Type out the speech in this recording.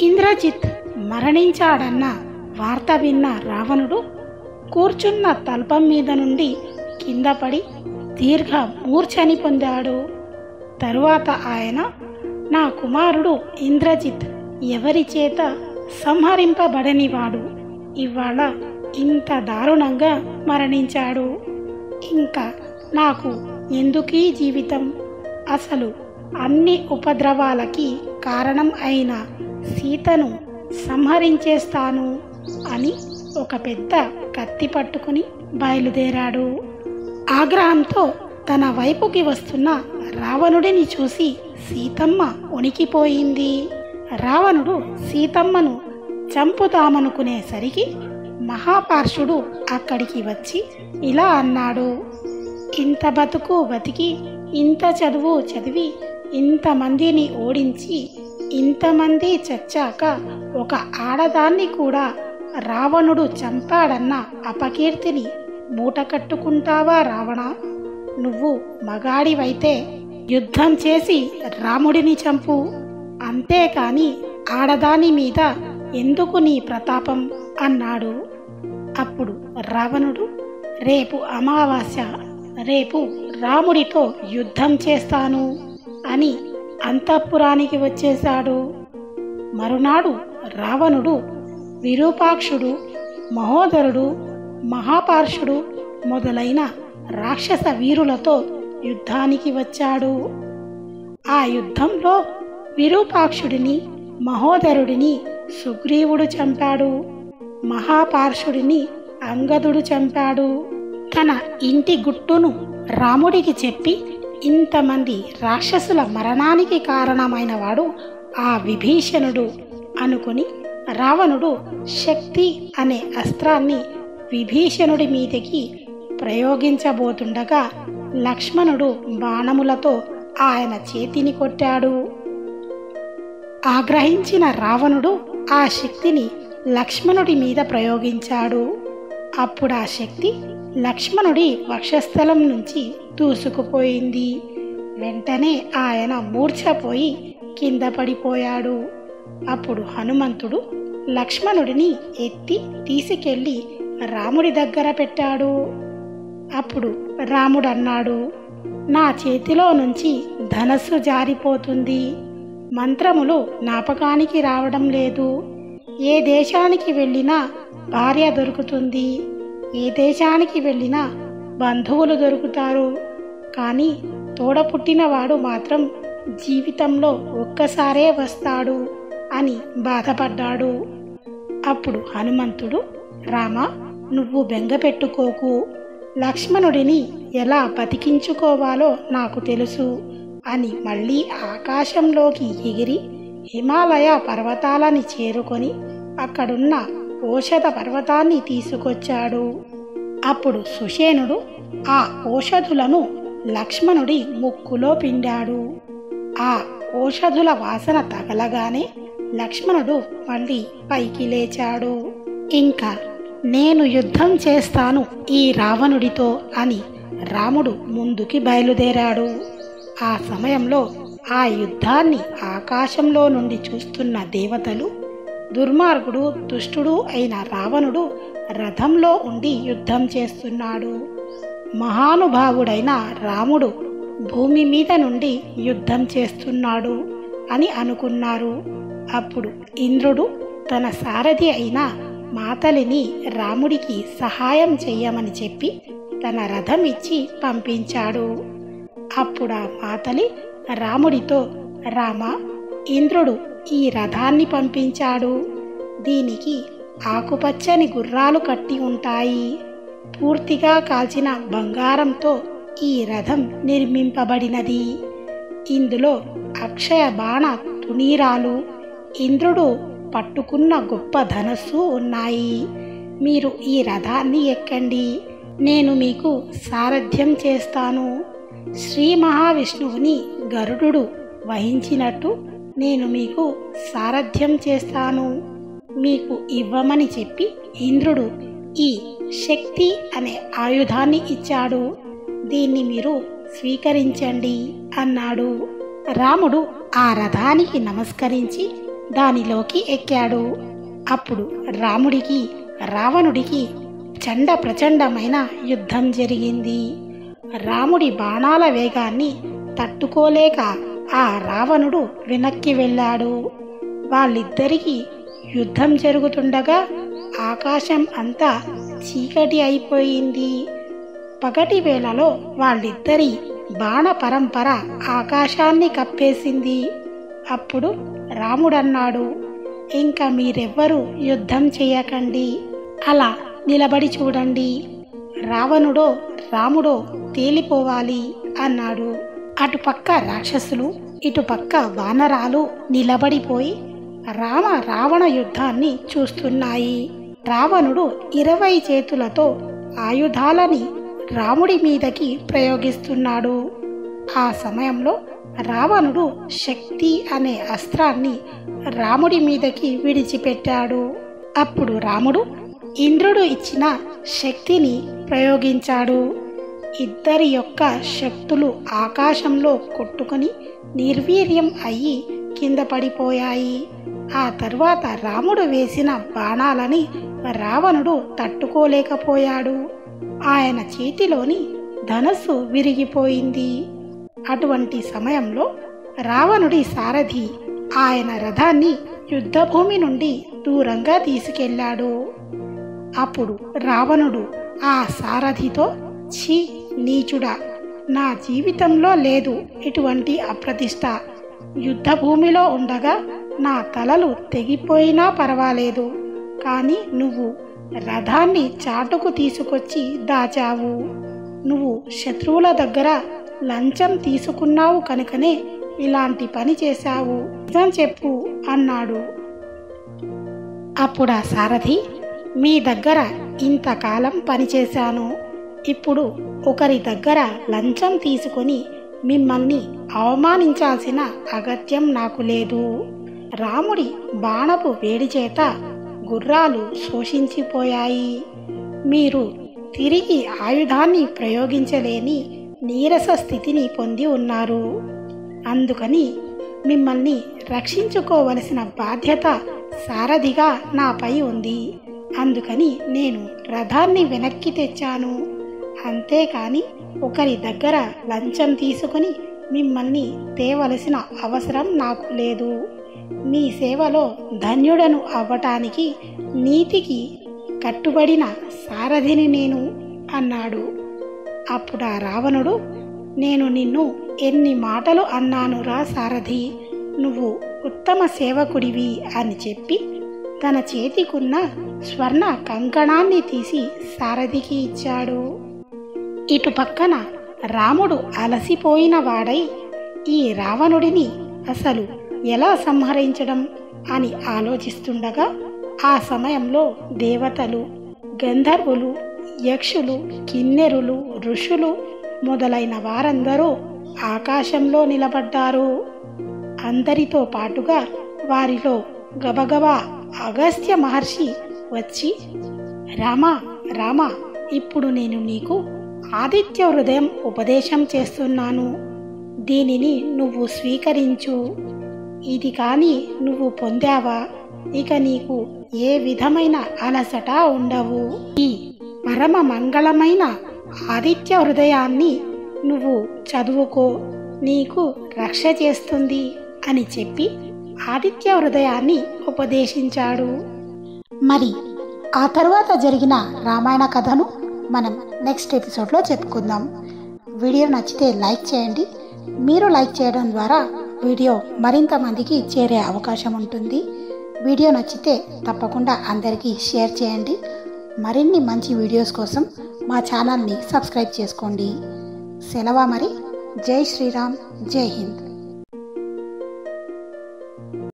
ఇంద్రజిత్ మరణించాడన్న వార్త విన్న రావణుడు కూర్చున్న తల్పం మీద నుండి కింద పడి దీర్ఘ మూర్ఛని పొందాడు. తరువాత ఆయన, నా కుమారుడు ఇంద్రజిత్ ఎవరి చేత సంహరింపబడనివాడు ఇవాళ ఇంత దారుణంగా మరణించాడు. ఇంకా నాకు ఎందుకీ జీవితం? అసలు అన్ని ఉపద్రవాలకి కారణం అయిన సీతను సంహరించేస్తాను అని ఒక పెద్ద కత్తి పట్టుకుని బయలుదేరాడు. ఆగ్రహంతో తన వైపుకి వస్తున్న రావణుడిని చూసి సీతమ్మ వణికిపోయింది. రావణుడు సీతమ్మను చంపుతామనుకునేసరికి మహాపార్షుడు అక్కడికి వచ్చి ఇలా అన్నాడు, ఇంత బతుకు బతికి, ఇంత చదువు చదివి, ఇంతమందిని ఓడించి, ఇంతమంది చచ్చాక ఒక ఆడదాన్ని కూడా రావణుడు చంపాడన్న అపకీర్తిని మూట కట్టుకుంటావా రావణ? నువ్వు మగాడివైతే యుద్ధం చేసి రాముడిని చంపు, అంతేకాని ఆడదాని మీద ఎందుకు నీ ప్రతాపం అన్నాడు. అప్పుడు రావణుడు, రేపు అమావాస్య, రేపు రాముడితో యుద్ధం చేస్తాను అని అంతఃపురానికి వచ్చేశాడు. మరునాడు రావణుడు విరూపాక్షుడు, మహోదరుడు, మహాపార్షుడు మొదలైన రాక్షస వీరులతో యుద్ధానికి వచ్చాడు. ఆ యుద్ధంలో విరూపాక్షుడిని, మహోదరుడిని సుగ్రీవుడు చంపాడు. మహాపార్షుడిని అంగదుడు చంపాడు. తన ఇంటి గుట్టును రాముడికి చెప్పి ఇంతమంది రాక్షసుల మరణానికి కారణమైన వాడు ఆ విభీషణుడు అనుకుని రావణుడు శక్తి అనే అస్త్రాన్ని విభీషణుడి మీదకి ప్రయోగించబోతుండగా లక్ష్మణుడు బాణములతో ఆయన చేతిని కొట్టాడు. ఆగ్రహించిన రావణుడు ఆ శక్తిని లక్ష్మణుడి మీద ప్రయోగించాడు. అప్పుడు ఆ శక్తి లక్ష్మణుడి వక్షస్థలం నుంచి దూసుకుపోయింది. వెంటనే ఆయన మూర్ఛపోయి కింద పడిపోయాడు. అప్పుడు హనుమంతుడు లక్ష్మణుడిని ఎత్తి తీసుకెళ్లి రాముడి దగ్గర పెట్టాడు. అప్పుడు రాముడు అన్నాడు, నా చేతిలో నుంచి ధనస్సు జారిపోతుంది, మంత్రములు జ్ఞాపకానికి రావడం లేదు. ఏ దేశానికి వెళ్ళినా భార్య దొరుకుతుంది, ఏ దేశానికి వెళ్ళినా బంధువులు దొరుకుతారు, కానీ తోడపుట్టినవాడు మాత్రం జీవితంలో ఒక్కసారే వస్తాడు అని బాధపడ్డాడు. అప్పుడు హనుమంతుడు, రామ, నువ్వు బెంగ పెట్టుకోకు, లక్ష్మణుడిని ఎలా బతికించుకోవాలో నాకు తెలుసు అని మళ్ళీ ఆకాశంలోకి ఎగిరి హిమాలయ పర్వతాలని చేరుకొని అక్కడున్న ఔషధ పర్వతాన్ని తీసుకొచ్చాడు. అప్పుడు సుషేణుడు ఆ ఔషధులను లక్ష్మణుడి ముక్కులో పిండాడు. ఆ ఔషధుల వాసన తగలగానే లక్ష్మణుడు మళ్ళీ పైకి లేచాడు. ఇంకా నేను యుద్ధం చేస్తాను ఈ రావణుడితో అని రాముడు ముందుకి బయలుదేరాడు. ఆ సమయంలో ఆ యుద్ధాన్ని ఆకాశంలో నుండి చూస్తున్న దేవతలు, దుర్మార్గుడు దుష్టుడు అయిన రావణుడు రథంలో ఉండి యుద్ధం చేస్తున్నాడు, మహానుభావుడైన రాముడు భూమి మీద నుండి యుద్ధం చేస్తున్నాడు అని అనుకున్నారు. అప్పుడు ఇంద్రుడు తన సారథి అయిన మాతలిని రాముడికి సహాయం చెయ్యమని చెప్పి తన రథం ఇచ్చి పంపించాడు. అప్పుడు ఆ మాతలి రాముడితో, రామ, ఇంద్రుడు ఈ రథాన్ని పంపించాడు, దీనికి ఆకుపచ్చని గుర్రాలు కట్టి ఉంటాయి, పూర్తిగా కాల్చిన బంగారంతో ఈ రథం నిర్మింపబడినది, ఇందులో అక్షయ బాణ తునీరాలు, ఇంద్రుడు పట్టుకున్న గొప్ప ధనస్సు ఉన్నాయి, మీరు ఈ రథాన్ని ఎక్కండి, నేను మీకు సారథ్యం చేస్తాను, శ్రీ మహావిష్ణువుని గరుడు వహించినట్టు నేను మీకు సారథ్యం చేస్తాను, మీకు ఇవ్వమని చెప్పి ఇంద్రుడు ఈ శక్తి అనే ఆయుధాన్ని ఇచ్చాడు, దీన్ని మీరు స్వీకరించండి అన్నాడు. రాముడు ఆ రథానికి నమస్కరించి దానిలోకి ఎక్కాడు. అప్పుడు రాముడికి రావణుడికి ప్రచండమైన యుద్ధం జరిగింది. రాముడి బాణాల వేగాన్ని తట్టుకోలేక ఆ రావణుడు వెనక్కి వెళ్ళాడు. వాళ్ళిద్దరికీ యుద్ధం జరుగుతుండగా ఆకాశం అంతా చీకటి అయిపోయింది. పగటి వేళలో వాళ్ళిద్దరి బాణ పరంపర ఆకాశాన్ని కప్పేసింది. అప్పుడు రాముడన్నాడు, ఇంకా మీరెవ్వరూ యుద్ధం చేయకండి, అలా నిలబడి చూడండి, రాముడో తేలిపోవాలి అన్నాడు. అటుపక్క రాక్షసులు ఇటుపక్క వానరాలు నిలబడిపోయి రావణ యుద్ధాన్ని చూస్తున్నాయి. రావణుడు 20 చేతులతో ఆయుధాలని రాముడి మీదకి ప్రయోగిస్తున్నాడు. ఆ సమయంలో రావణుడు శక్తి అనే అస్త్రాన్ని రాముడి మీదకి విడిచిపెట్టాడు. అప్పుడు రాముడు ఇంద్రుడు ఇచ్చిన శక్తిని ప్రయోగించాడు. ఇద్దరి యొక్క శక్తులు ఆకాశంలో కొట్టుకొని నిర్వీర్యం అయ్యి కింద పడిపోయాయి. ఆ తర్వాత రాముడు వేసిన బాణాలని రావణుడు తట్టుకోలేకపోయాడు. ఆయన చేతిలోని ధనస్సు విరిగిపోయింది. అటువంటి సమయంలో రావణుడి సారథి ఆయన రథాన్ని యుద్ధభూమి నుండి దూరంగా తీసుకెళ్లాడు. అప్పుడు రావణుడు ఆ సారథితో, ఛీ నీచుడా, నా జీవితంలో లేదు ఇటువంటి అప్రతిష్ట. యుద్ధభూమిలో ఉండగా నా తలలు తెగిపోయినా పర్వాలేదు, కానీ నువ్వు రథాన్ని చాటుకు తీసుకొచ్చి దాచావు. నువ్వు శత్రువుల దగ్గర లంచం తీసుకున్నావు కనుకనే ఇలాంటి పని చేశావు, నిజం చెప్పు అన్నాడు. అప్పుడు ఆ సారథి, మీ దగ్గర ఇంతకాలం పనిచేశాను, ఇప్పుడు ఒకరి దగ్గర లంచం తీసుకొని మిమ్మల్ని అవమానించాల్సిన అగత్యం నాకు లేదు. రాముడి బాణపు వేడి చేత గుర్రాలు శోషించిపోయాయి. మీరు తిరిగి ఆయుధాన్ని ప్రయోగించలేని నీరస స్థితిని పొంది ఉన్నారు. అందుకని మిమ్మల్ని రక్షించుకోవలసిన బాధ్యత సారథిగా నాపై ఉంది. అందుకని నేను రథాన్ని వెనక్కి తెచ్చాను. అంతేకాని ఒకరి దగ్గర లంచం తీసుకుని మిమ్మల్ని తేవలసిన అవసరం నాకు లేదు. మీ సేవలో ధన్యుడను అవ్వటానికి నీతికి కట్టుబడిన సారథిని నేను అన్నాడు. అప్పుడు ఆ రావణుడు, నేను నిన్ను ఎన్ని మాటలు అన్నానురా సారథి, నువ్వు ఉత్తమ సేవకుడివి అని చెప్పి తన చేతికున్న స్వర్ణ కంకణాన్ని తీసి సారథికి ఇచ్చాడు. ఇటు పక్కన రాముడు అలసిపోయిన వాడై ఈ రావణుడిని అసలు ఎలా సంహరించడం అని ఆలోచిస్తుండగా ఆ సమయంలో దేవతలు, గంధర్వులు, యక్షులు, కిన్నెరులు, ఋషులు మొదలైన వారందరూ ఆకాశంలో నిలబడ్డారు. అందరితో పాటుగా వారిలో గబగబా అగస్త్య మహర్షి వచ్చి, రామా, ఇప్పుడు నేను నీకు ఆదిత్య హృదయం ఉపదేశం చేస్తున్నాను, దీనిని నువ్వు స్వీకరించు. ఇది కానీ నువ్వు పొందావా ఇక నీకు ఏ విధమైన అలసట ఉండవు. ఈ పరమ మంగళమైన ఆదిత్య హృదయాన్ని నువ్వు చదువుకో, నీకు రక్ష చేస్తుంది అని చెప్పి ఆదిత్య హృదయాన్ని ఉపదేశించాడు. మరి ఆ తర్వాత జరిగిన రామాయణ కథను మనం నెక్స్ట్ ఎపిసోడ్లో చెప్పుకుందాం. వీడియో నచ్చితే లైక్ చేయండి. మీరు లైక్ చేయడం ద్వారా వీడియో మరింత మందికి చేరే అవకాశం ఉంటుంది. వీడియో నచ్చితే తప్పకుండా అందరికీ షేర్ చేయండి. మరిన్ని మంచి వీడియోస్ కోసం మా ఛానల్ని సబ్స్క్రైబ్ చేసుకోండి. సెలవు మరి. జై శ్రీరామ్, జై హింద్.